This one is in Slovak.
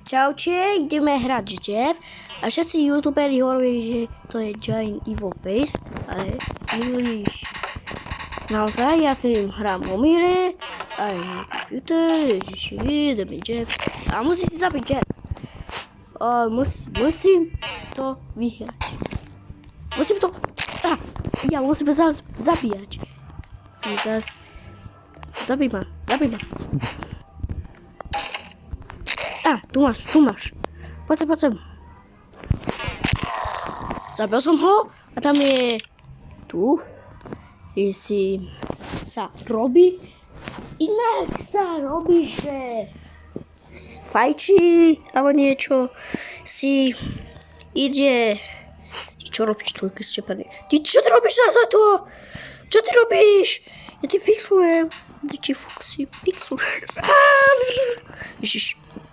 Čaute, ideme hrať Jeff a všetci youtuberi hovorí, že to je Giant Evil Face, ale English. Naozaj, ja si hrám o míre, aj na computer, ideme Jeff a musíte zabiť Jeff. Musím to vyhrať. Musím to... ja musím zabíjať. Zabij ma. Tu máš. Poď sem. Zabil som ho a tam je tu. Jestli sa robí. Inak sa robí, že fajčí alebo niečo si ide. Ty čo robíš, tvojky stepaný? Ty čo ty robíš za to? Čo ty robíš? Ja ti fixujem. Ježiš.